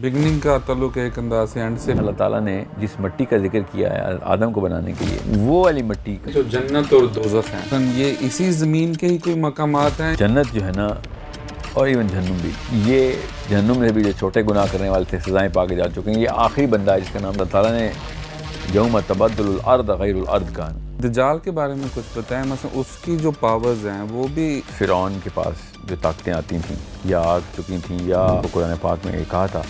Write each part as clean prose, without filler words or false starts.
Beginning کا تعلق ایک انداز سے اینڈ سے اللہ تعالیٰ نے جس مٹی کا ذکر کیا ہے آدم کو بنانے کے لیے، وہ والی مٹی کا جو جنت اور دوزخ ہیں یہ اسی زمین کے ہی کوئی مقامات ہیں. جنت جو ہے نا، اور ایون جہنم بھی، یہ جہنم میں بھی جو چھوٹے گناہ کرنے والے تھے سزائیں پا کے جا چکے ہیں. یہ آخری بندہ ہے جس کا نام اللہ تعالیٰ نے یوم تبدل الارض غیر الارض کہا. دجال کے بارے میں کچھ بتائیں، مثلا اس کی جو پاورز ہیں وہ بھی فرعون کے پاس جو طاقتیں آتی تھیں یا آ چکی تھیں، یا قرآن پاک میں یہ کہا تھا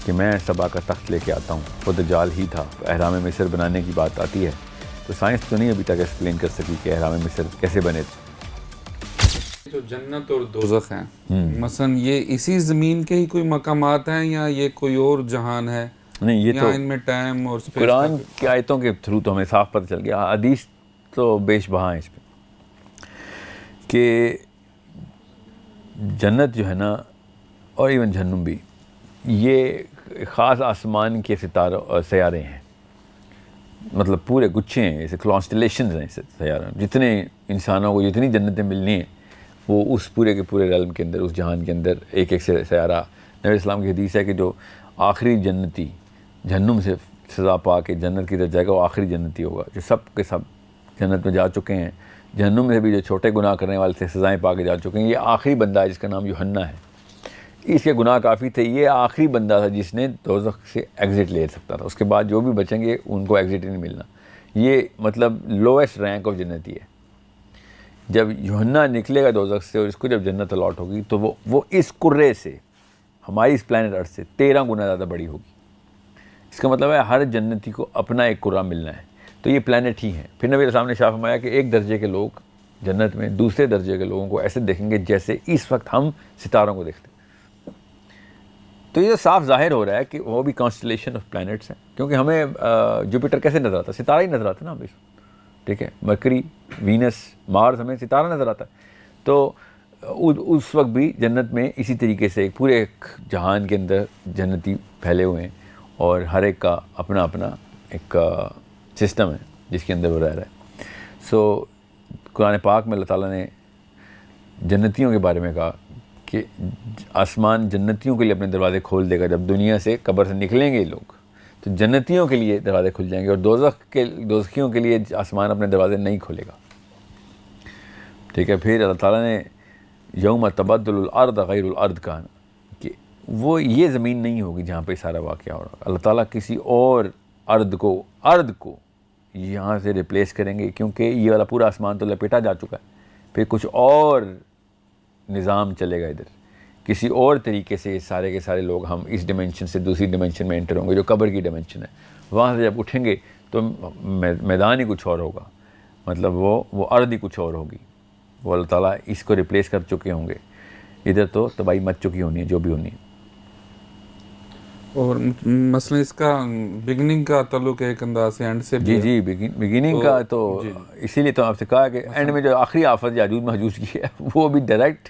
کہ میں سبا کا تخت لے کے آتا ہوں، وہ دجال ہی تھا. احرام مصر بنانے کی بات آتی ہے تو سائنس تو نہیں ابھی تک ایکسپلین کر سکی کہ احرام مصر کیسے بنے تھے. جو جنت اور دوزخ ہیں مثلا یہ اسی زمین کے ہی کوئی مقامات ہیں یا یہ کوئی اور جہان ہے؟ نہیں، یہ یا تو ان میں ٹائم اور اسپیس قرآن کی آیتوں کے تھرو تو ہمیں صاف پتہ چل گیا. حدیث تو بیش بہا ہے اس پہ کہ جنت جو ہے نا، اور ایون جہنم بھی، یہ خاص آسمان کے سیارے ہیں. مطلب پورے گچھے ہیں، ایسے کانسٹلیشنز ہیں سیارے. جتنے انسانوں کو جتنی جنتیں ملنی ہیں وہ اس پورے کے پورے ریلم کے اندر، اس جہان کے اندر ایک ایک سیارہ. نبی اسلام کی حدیث ہے کہ جو آخری جنتی جہنم سے سزا پا کے جنت کی طرف جائے گا وہ آخری جنتی ہوگا. جو سب کے سب جنت میں جا چکے ہیں، جہنم میں بھی جو چھوٹے گناہ کرنے والے تھے سزائیں پا کے جا چکے ہیں. یہ آخری بندہ ہے جس کا نام یوحنا ہے. اس کے گناہ کافی تھے. یہ آخری بندہ تھا جس نے دوزخ سے ایگزٹ لے سکتا تھا. اس کے بعد جو بھی بچیں گے ان کو ایگزٹ ہی نہیں ملنا. یہ مطلب لویسٹ رینک آف جنتی ہے. جب یوحنا نکلے گا دوزخ سے اور اس کو جب جنت الاٹ ہوگی تو وہ اس کرے سے، ہماری اس پلانٹ ارتھ سے 13 گنا زیادہ بڑی ہوگی. اس کا مطلب ہے ہر جنتی کو اپنا ایک کرہ ملنا ہے. تو یہ پلانٹ ہی ہیں. پھر نبی علیہ السلام نے شاہ فرمایا کہ ایک درجے کے لوگ جنت میں دوسرے درجے کے لوگوں کو ایسے دیکھیں گے جیسے اس وقت ہم ستاروں کو دیکھتے ہیں. تو یہ صاف ظاہر ہو رہا ہے کہ وہ بھی کانسٹلیشن آف پلانٹس ہیں. کیونکہ ہمیں جوپیٹر کیسے نظر آتا ہے؟ ستارہ ہی نظر آتا ہے نا ہمیں. ٹھیک ہے، مرکری، وینس، مارس، ہمیں ستارہ نظر آتا ہے. تو اس وقت بھی جنت میں اسی طریقے سے پورے ایک جہان کے اندر جنتی پھیلے ہوئے ہیں اور ہر ایک کا اپنا اپنا ایک سسٹم ہے جس کے اندر وہ رہ رہا ہے. سو قرآن پاک میں اللہ تعالیٰ نے جنتیوں کے بارے میں کہا کہ آسمان جنتیوں کے لیے اپنے دروازے کھول دے گا. جب دنیا سے قبر سے نکلیں گے لوگ تو جنتیوں کے لیے دروازے کھل جائیں گے، اور دوزخیوں کے لیے آسمان اپنے دروازے نہیں کھولے گا. ٹھیک ہے. پھر اللہ تعالیٰ نے یوم تبدل الارض غیر الارض کہا کہ وہ یہ زمین نہیں ہوگی جہاں پہ سارا واقعہ ہو رہا. اللہ تعالیٰ کسی اور ارض کو یہاں سے ریپلیس کریں گے، کیونکہ یہ والا پورا آسمان تو لپیٹا جا چکا ہے. پھر کچھ اور نظام چلے گا ادھر، کسی اور طریقے سے سارے کے سارے لوگ ہم اس ڈیمنشن سے دوسری ڈیمنشن میں انٹر ہوں گے جو قبر کی ڈیمنشن ہے. وہاں سے جب اٹھیں گے تو میدان ہی کچھ اور ہوگا. مطلب وہ ارض ہی کچھ اور ہوگی. وہ اللہ تعالیٰ اس کو ریپلیس کر چکے ہوں گے. ادھر تو تباہی مچ چکی ہونی ہے جو بھی ہونی ہے. اور مثلا اس کا بگننگ کا تعلق ایک انداز سے اینڈ سے بھی ہے. جی بگیننگ کا تو اسی لیے تو آپ سے کہا کہ اینڈ میں جو آخری آفت یاجوج ماجوج کی ہے وہ بھی ڈائریکٹ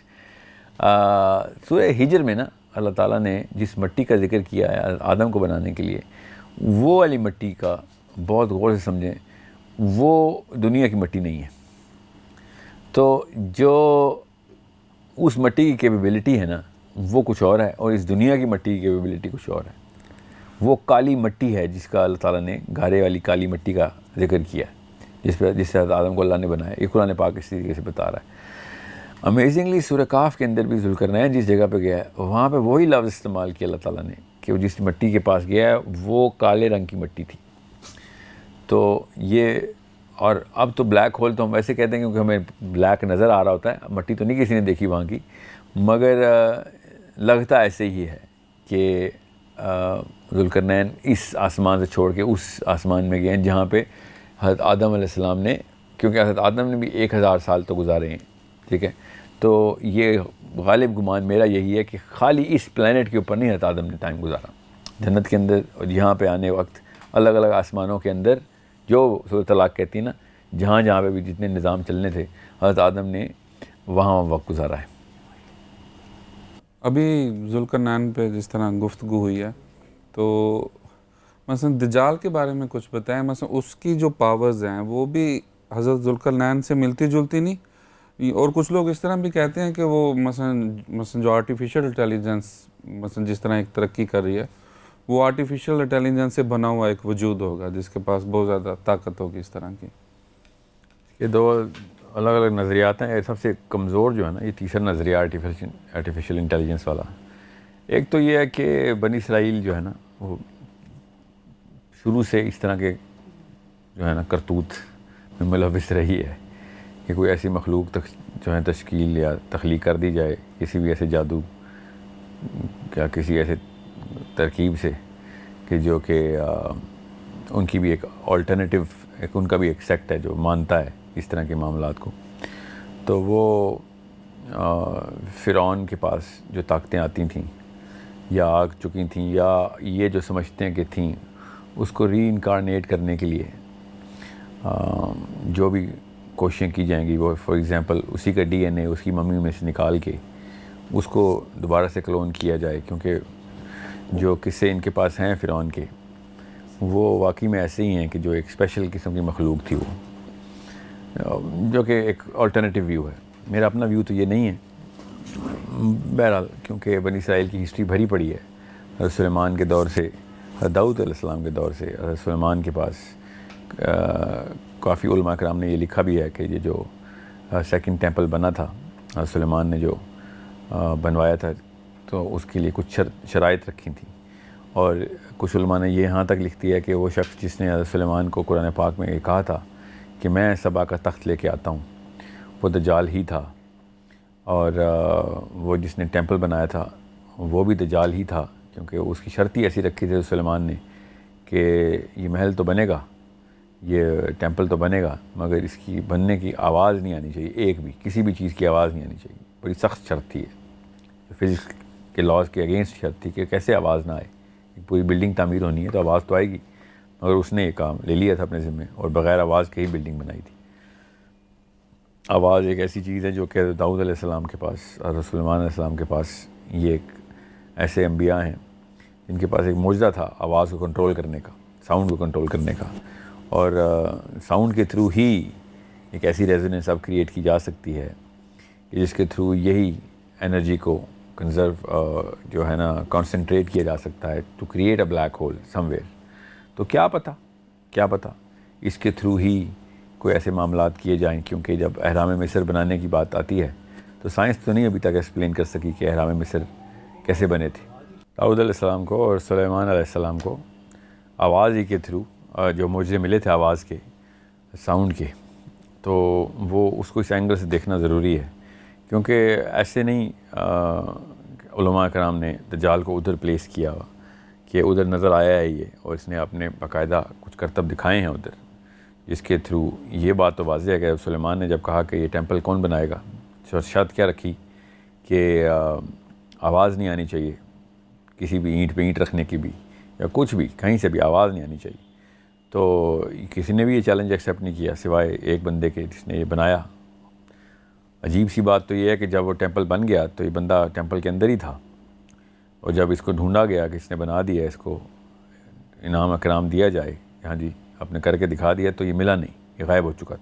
سورہ ہجر میں نا اللہ تعالیٰ نے جس مٹی کا ذکر کیا ہے آدم کو بنانے کے لیے، وہ والی مٹی کا بہت غور سے سمجھیں، وہ دنیا کی مٹی نہیں ہے. تو جو اس مٹی کی کیپیبلٹی ہے نا وہ کچھ اور ہے، اور اس دنیا کی مٹی کی کیپیبلٹی کچھ اور ہے. وہ کالی مٹی ہے جس کا اللہ تعالیٰ نے گارے والی کالی مٹی کا ذکر کیا ہے، جس سے آدم کو اللہ نے بنایا. یہ قرآن پاک اس طریقے سے بتا رہا ہے. امیزنگلی سورہ کاف کے اندر بھی ذوالقرنین جس جگہ پہ گیا ہے وہاں پہ وہی لفظ استعمال کیا اللہ تعالیٰ نے کہ وہ جس مٹی کے پاس گیا ہے وہ کالے رنگ کی مٹی تھی. تو یہ، اور اب تو بلیک ہول تو ہم ویسے کہتے ہیں کیونکہ ہمیں بلیک نظر آ رہا ہوتا ہے. مٹی تو نہیں کسی نے دیکھی وہاں کی، مگر لگتا ایسے ہی ہے کہ ذوالقرنین اس آسمان سے چھوڑ کے اس آسمان میں گئے ہیں جہاں پہ حضرت آدم علیہ السلام نے، کیونکہ حضرت آدم نے بھی 1000 سال تو گزارے ہیں. ٹھیک ہے. تو یہ غالب گمان میرا یہی ہے کہ خالی اس پلانٹ کے اوپر نہیں حضرت آدم نے ٹائم گزارا. جنت کے اندر اور یہاں پہ آنے وقت الگ الگ آسمانوں کے اندر جو سورۃ طلاق کہتی ہے نا، جہاں جہاں پہ بھی جتنے نظام چلنے تھے حضرت آدم نے وہاں وقت گزارا ہے. ابھی ذوالقرنین پہ جس طرح گفتگو ہوئی ہے تو مثلا دجال کے بارے میں کچھ بتائیں. مثلا اس کی جو پاورز ہیں وہ بھی حضرت ذوالقرنین سے ملتی جلتی نہیں، اور کچھ لوگ اس طرح بھی کہتے ہیں کہ وہ مثلا جو آرٹیفیشل انٹیلیجنس مثلا جس طرح ایک ترقی کر رہی ہے وہ آرٹیفیشل انٹیلیجنس سے بنا ہوا ایک وجود ہوگا جس کے پاس بہت زیادہ طاقت ہوگی اس طرح کی. یہ دو الگ الگ نظریات ہیں. سب سے کمزور جو ہے نا یہ تیسرا نظریہ آرٹیفیشل انٹیلیجنس والا. ایک تو یہ ہے کہ بنی اسرائیل جو ہے نا وہ شروع سے اس طرح کے جو ہے نا کرتوت میں ملوث رہی ہے کہ کوئی ایسی مخلوق جو ہے تشکیل یا تخلیق کر دی جائے کسی بھی ایسے جادو یا کسی ایسے ترکیب سے کہ جو کہ ان کی بھی ایک آلٹرنیٹیو ان کا بھی ایک سیکٹ ہے جو مانتا ہے اس طرح کے معاملات کو. تو وہ فرعون کے پاس جو طاقتیں آتی تھیں یا آ چکی تھیں یا یہ جو سمجھتے ہیں کہ تھیں اس کو ری انکارنیٹ کرنے کے لیے جو بھی کوششیں کی جائیں گی وہ فار ایگزامپل اسی کا ڈی این اے اس کی ممی میں سے نکال کے اس کو دوبارہ سے کلون کیا جائے. کیونکہ جو قصے ان کے پاس ہیں فرعون کے وہ واقعی میں ایسے ہی ہیں کہ جو ایک اسپیشل قسم کی مخلوق تھی وہ جو کہ ایک آلٹرنیٹیو ویو ہے. میرا اپنا ویو تو یہ نہیں ہے بہرحال کیونکہ بنی اسرائیل کی ہسٹری بھری پڑی ہے. حضرت سلیمان کے دور سے داؤد علیہ السلام کے دور سے حضرت سلیمان کے پاس کافی علماء کرام نے یہ لکھا بھی ہے کہ یہ جو سیکنڈ ٹیمپل بنا تھا حضرت سلیمان نے جو بنوایا تھا تو اس کے لیے کچھ شرائط رکھی تھیں. اور کچھ علماء نے یہ یہاں تک لکھ دیا ہے کہ وہ شخص جس نے حضرت سلیمان کو قرآن پاک میں یہ کہا تھا کہ میں سبا کا تخت لے کے آتا ہوں وہ دجال ہی تھا. اور وہ جس نے ٹیمپل بنایا تھا وہ بھی دجال ہی تھا کیونکہ اس کی شرط ہی ایسی رکھی تھی سلیمان نے کہ یہ محل تو بنے گا یہ ٹیمپل تو بنے گا مگر اس کی بننے کی آواز نہیں آنی چاہیے. ایک بھی کسی بھی چیز کی آواز نہیں آنی چاہیے. بڑی سخت شرط تھی ہے فزکس کے لاز کے اگینسٹ شرط تھی کہ کیسے آواز نہ آئے. ایک پوری بلڈنگ تعمیر ہونی ہے تو آواز تو آئے گی مگر اس نے یہ کام لے لیا تھا اپنے ذمہ اور بغیر آواز کے ہی بلڈنگ بنائی تھی. آواز ایک ایسی چیز ہے جو کہ داؤد علیہ السلام کے پاس حضرت سلیمان علیہ السلام کے پاس یہ ایک ایسے انبیاء ہیں جن کے پاس ایک معجزہ تھا آواز کو کنٹرول کرنے کا ساؤنڈ کو کنٹرول کرنے کا. اور ساؤنڈ کے تھرو ہی ایک ایسی ریزوننس اب کریٹ کی جا سکتی ہے کہ جس کے تھرو یہی انرجی کو کنزرو جو ہے نا کانسنٹریٹ کیا جا سکتا ہے to create a black hole somewhere. تو کیا پتہ اس کے تھرو ہی کوئی ایسے معاملات کیے جائیں. کیونکہ جب اہرام مصر بنانے کی بات آتی ہے تو سائنس تو نہیں ابھی تک ایکسپلین کر سکی کہ اہرام مصر کیسے بنے تھے. داؤد علیہ السلام کو اور سلیمان علیہ السلام کو آواز ہی کے تھرو جو معجزے ملے تھے آواز کے ساؤنڈ کے تو وہ اس کو اس اینگل سے دیکھنا ضروری ہے. کیونکہ ایسے نہیں علماء کرام نے دجال کو ادھر پلیس کیا کہ ادھر نظر آیا ہے یہ اور اس نے اپنے باقاعدہ کچھ کرتب دکھائے ہیں ادھر جس کے تھرو یہ بات تو واضح ہے کہ سلیمان نے جب کہا کہ یہ ٹیمپل کون بنائے گا شرط کیا رکھی کہ آواز نہیں آنی چاہیے کسی بھی اینٹ پہ اینٹ رکھنے کی بھی یا کچھ بھی کہیں سے بھی آواز نہیں آنی چاہیے. تو کسی نے بھی یہ چیلنج ایکسیپٹ نہیں کیا سوائے ایک بندے کے جس نے یہ بنایا. عجیب سی بات تو یہ ہے کہ جب وہ ٹیمپل بن گیا تو یہ بندہ ٹیمپل کے اندر ہی تھا اور جب اس کو ڈھونڈا گیا کہ اس نے بنا دیا اس کو انعام اکرام دیا جائے ہاں جی آپ نے کر کے دکھا دیا تو یہ ملا نہیں یہ غائب ہو چکا تھا.